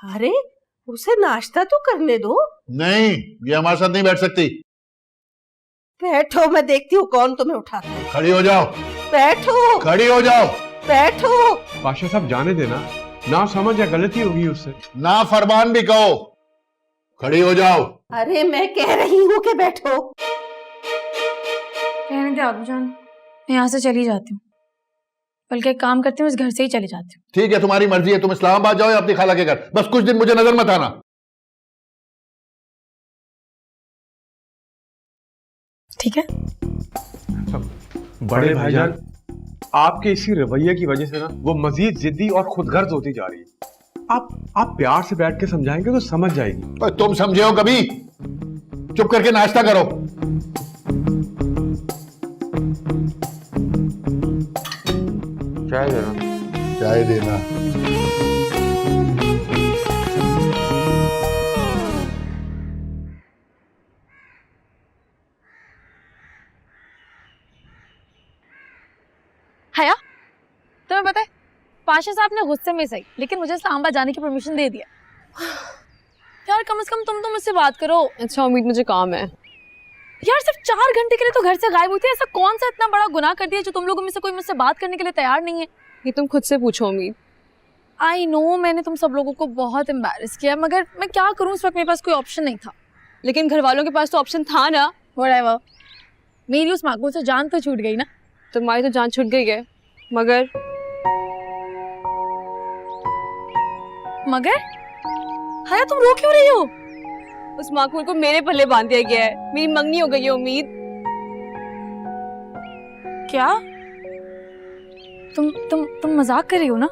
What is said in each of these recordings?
अरे उसे नाश्ता तो करने दो। नहीं, ये हमारे साथ नहीं बैठ सकती। बैठो, मैं देखती हूँ कौन तुम्हें उठाता है। खड़ी हो जाओ। बैठो। खड़ी हो जाओ। बैठो। पाशा साहब जाने देना, ना समझ या गलती होगी उससे। ना फरमान भी कहो। खड़ी हो जाओ। अरे मैं कह रही हूँ कि बैठो। कहने दे आबूजान, मैं यहाँ से चली जाती हूँ, बल्कि एक काम करती हूँ, इस घर से ही चली जाती हूँ। ठीक है, तुम्हारी मर्जी है, तुम इस्लामाबाद जाओ या अपनी खाला के घर, बस कुछ दिन मुझे नजर मत आना। ठीक है। बड़े भाईजान, आपके इसी रवैये की वजह से ना वो मजीद जिद्दी और खुदगर्ज होती जा रही है। आप प्यार से बैठ के समझाएंगे तो समझ जाएगी। तो तुम समझे हो कभी? चुप करके नाश्ता करो। चाय देना। चाय देना। हया, तुम्हें पता है पाशा साहब ने गुस्से में सही लेकिन मुझे इस्लामाबाद जाने की परमिशन दे दिया। यार कम से कम तुम तो मुझसे बात करो। अच्छा उम्मीद, मुझे काम है। यार सिर्फ 4 घंटे के लिए तो घर से गायब होती है, ऐसा कौन सा इतना बड़ा गुनाह कर दिया जो तुम लोगों में से कोई मुझसे बात करने के लिए तैयार नहीं है? ये तुम खुद से पूछो उम्मीद। आई नो मैंने तुम सब लोगों को बहुत एम्बैरेस किया, मगर मैं क्या करूं, इस वक्त मेरे पास कोई ऑप्शन नहीं था। लेकिन घर वालों के पास तो ऑप्शन था ना। व्हाटएवर, मेरी उस माकूल से जान तो छूट गई ना। तुम्हारी तो जान छूट गई है, मगर हया तुम रो क्यों रही हो? उस माकूल को मेरे पल्ले बांध दिया गया है, मेरी मंगनी हो गई है उम्मीद। क्या तुम मजाक कर रही हो ना?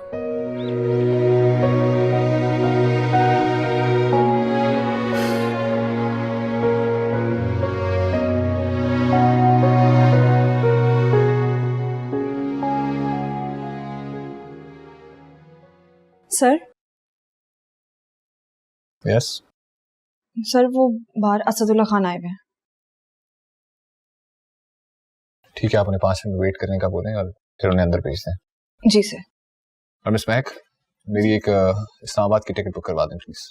सर। यस सर, वो बाहर असदुल्ला खान आए हुए हैं। ठीक है, आप उन्हें 5 मिनट वेट करने का बोलें और फिर उन्हें अंदर भेज दें। जी सर। और मिस महक, मेरी एक इस्लामाबाद की टिकट बुक करवा दें प्लीज।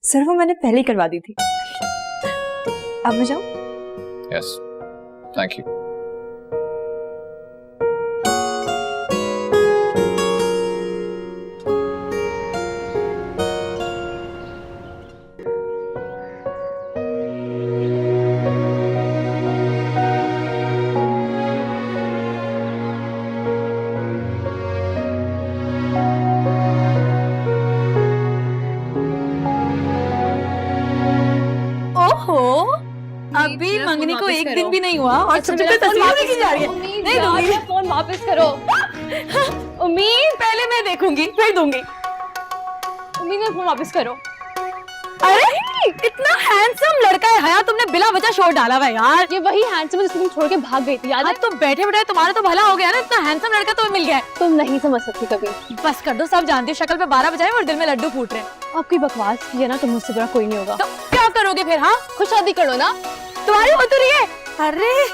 सर वो मैंने पहले ही करवा दी थी। अब मैं जाऊं? Yes, thank you. अभी मंगनी को एक दिन भी नहीं हुआ और सबसे पहले तस्वीर देखी जा रही है। नहीं दूंगी। फोन वापस करो। उम्मीद, पहले मैं देखूंगी फिर दूंगी। उम्मीद में फोन वापस करो। अरे इतना हैंडसम लड़का है हया, तुमने बिला वजह शोर डाला हुआ यार। ये वही हैंडसम जिसको तुम छोड़ के भाग गई थी, याद है? तुम बैठे बैठे तुम्हारा तो भला हो गया ना, इतना हैंडसम लड़का तुम्हें मिल गया है। तुम नहीं समझ सकती कभी। बस कर दो, सब जानती हो शक्ल पे 12 बजाए और दिल में लड्डू फूट रहे हैं। आपकी बकवास की है ना, तुम मुझसे बुरा कोई नहीं होगा। तो क्या करोगे फिर? हाँ खुद शादी करो ना, तुम्हारी हो तो रही है। अरे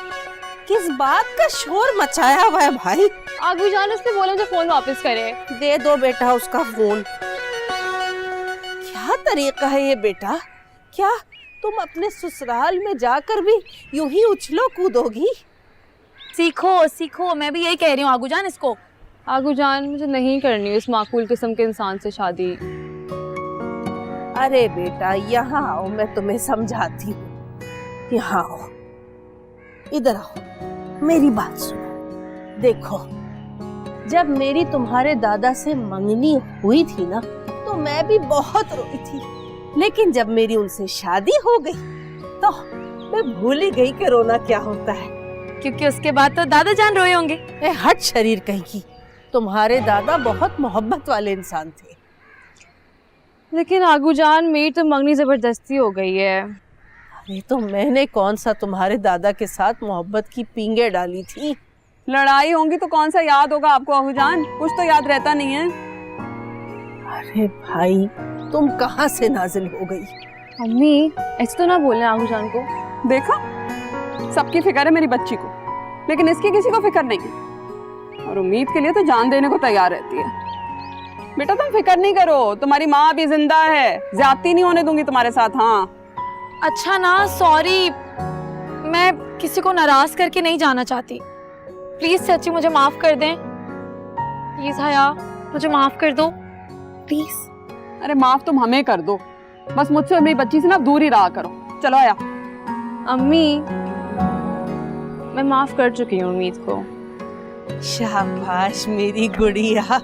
किस बात का शोर मचाया हुआ है भाई? आगू जान, उसने बोला मुझे फोन वापस करे। दे दो बेटा उसका फोन। क्या तरीका है ये बेटा? क्या तुम अपने ससुराल में जाकर भी यूं ही उछलो कूदोगी? सीखो सीखो, मैं भी यही कह रही हूँ आगू जान इसको। आगू जान, मुझे नहीं करनी इस माकूल किस्म के इंसान से शादी। अरे बेटा यहाँ आओ, मैं तुम्हें समझाती हूँ। यहाँ आओ, इधर आओ, मेरी बात सुनो। देखो, जब मेरी तुम्हारे दादा से मंगनी हुई थी ना, तो मैं भी बहुत रोई थी, लेकिन जब मेरी उनसे शादी हो गई तो मैं भूल ही गई कि रोना क्या होता है। क्योंकि उसके बाद तो दादा जान रोए होंगे। हट शरीर कहीं की, तुम्हारे दादा बहुत मोहब्बत वाले इंसान थे। लेकिन आगू जान, मेरी तो मंगनी जबरदस्ती हो गई है। अरे तो मैंने कौन सा तुम्हारे दादा के साथ मोहब्बत की पींगे डाली थी? लड़ाई होंगी तो कौन सा याद होगा आपको आगू जान, कुछ तो याद रहता नहीं है। अरे भाई तुम कहाँ से नाजिल हो गई? अम्मी ऐसे तो ना बोलने आगू जान को। देखा, सबकी फिक्र है मेरी बच्ची को, लेकिन इसकी किसी को फिक्र नहीं। और उम्मीद के लिए तो जान देने को तैयार रहती है। बेटा तुम फिक्र नहीं करो, तुम्हारी माँ अभी जिंदा है, ज्यादती नहीं होने दूंगी तुम्हारे साथ। हाँ अच्छा ना, सॉरी, मैं किसी को नाराज करके नहीं जाना चाहती। प्लीज सच्ची मुझे माफ कर दें। प्लीज हया, मुझे माफ कर दो प्लीज। अरे माफ तुम हमें कर दो, बस मुझसे और मेरी बच्ची से ना दूर ही रहा करो। चलो आया। अम्मी, मैं माफ कर चुकी हूँ उम्मीद को। शाबाश मेरी गुड़िया।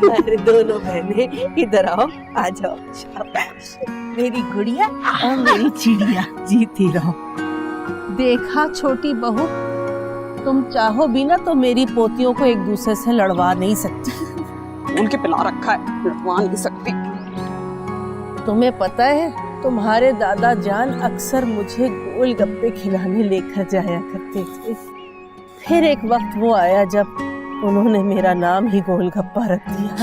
अरे दोनों बहनें इधर आओ, आ जाओ। शाबाश मेरी गुड़िया और मेरी चिड़िया, जीती रहो। देखा छोटी बहू, तुम चाहो भी ना तो मेरी पोतियों को एक दूसरे से लड़वा नहीं सकती। उनके पिला रखा है, लड़वा नहीं सकती। तुम्हें पता है, तुम्हारे दादा जान अक्सर मुझे गोलगप्पे खिलाने लेकर जाया करते थे। फिर एक वक्त वो आया जब उन्होंने मेरा नाम ही गोलगप्पा रख दिया।